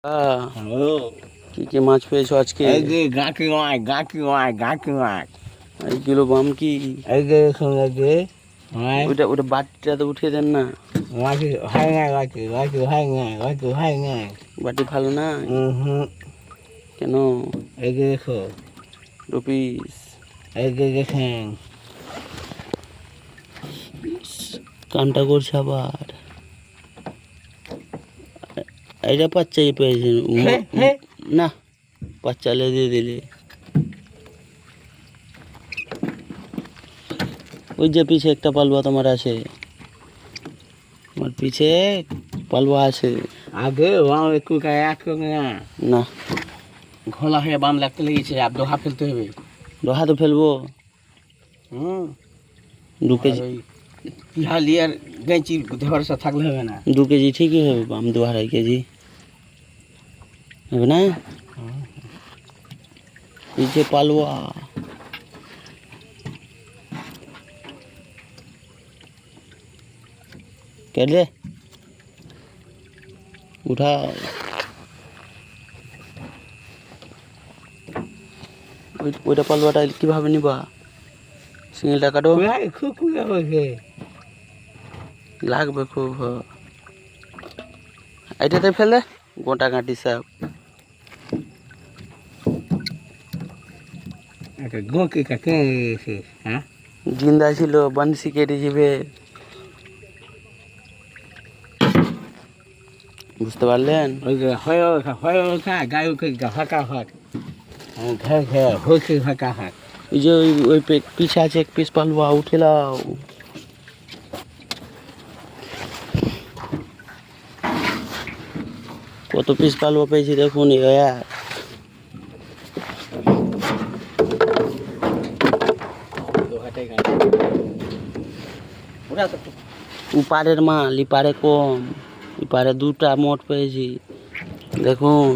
Hello, কি কি মাছ পেয়েছো আজকে? এই যে গাঁকি মাছ, গাঁকি মাছ, গাঁকি মাছ। এইগুলো বাম কি? এই যে দেখুন, এই যে মাছ, ওটা ওটা বাটিটাতে উঠিয়ে দেন না। মাছ হয় না, গাছি গাছি হয় না, গাছি হয় না। বাটি ভালো না হুম, কেন? এই যে দেখো, রুপিস এই যে দেখেন, কানটা করছে আবার। এটা বাচ্চাই পেয়েছেন না, বাচ্চালে দিয়ে দিলে। ওই যে পিছে একটা পালুয়া তোমার আছে, তোমার পিছে পালুয়া আছে। আগে বাম একটু গায়ে আটকে না, না, ঘোলা হয়ে বাম লাগতে লেগেছে, আর দোহা ফেলতে হবে। লোহা তো ফেলবো। হুম, 2 কেজি, পিহালি আর গেঁচি ভরসা থাকলে হবে না। 2 কেজি ঠিকই হবে, বাম 2-2.5 কেজি হবে না। পিছে পালুয়া, কেটে দে, উঠাও। ওইটা পালুয়াটা কীভাবে নিবা? সিঙ্গেলটা কাটো, খুব খুলে হয়েছে। লাগবে খুব। এটাতে ফেলে গোটা কাটি সব। একটা গোঁকি কাকে গেছে, হ্যাঁ, জিন্দা ছিল, বানসি কেটে যাবে, বুঝতে পারলেন? ওই যে হয় ওঠা গায়ে উঠে ফাঁকা হাট, ঘর ঘর হয়েছে ফাঁকা হাট। ওই যে ওই পিছে আছে এক পিস পালুয়া, উঠে লাও। কত পিস পালুয়া পেয়েছি দেখুন। উপারের মাল, ইপারে কম, ইপারে 2টা মোট পেয়েছি। দেখুন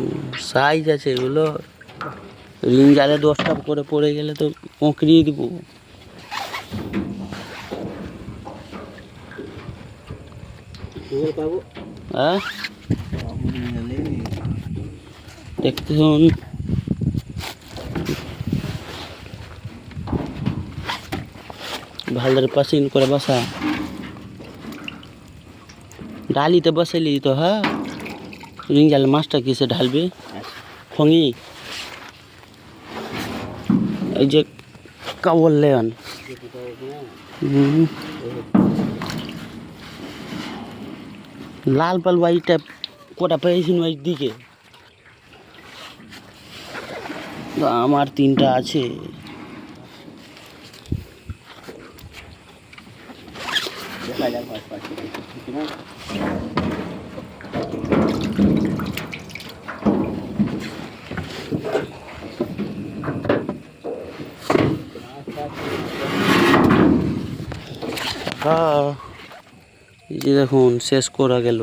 সাইজ আছে এগুলো। রিং জালে 10টা করে পড়ে গেলে তো কোঁকড়িয়ে দিব। হ্যাঁ, দেখুন ভালদের পাশে করে বসা, ডালিতে বসাইলি তো। হ্যাঁ, রিং জালে মাছটা কিসে ঢালবে? ফঙি, এই যে কাবল লেন। লাল পালুয়া এইটা কটা পেয়েছিল দিকে, আমার 3টা আছে। হ্যাঁ, এই যে দেখুন শেষ করা গেল।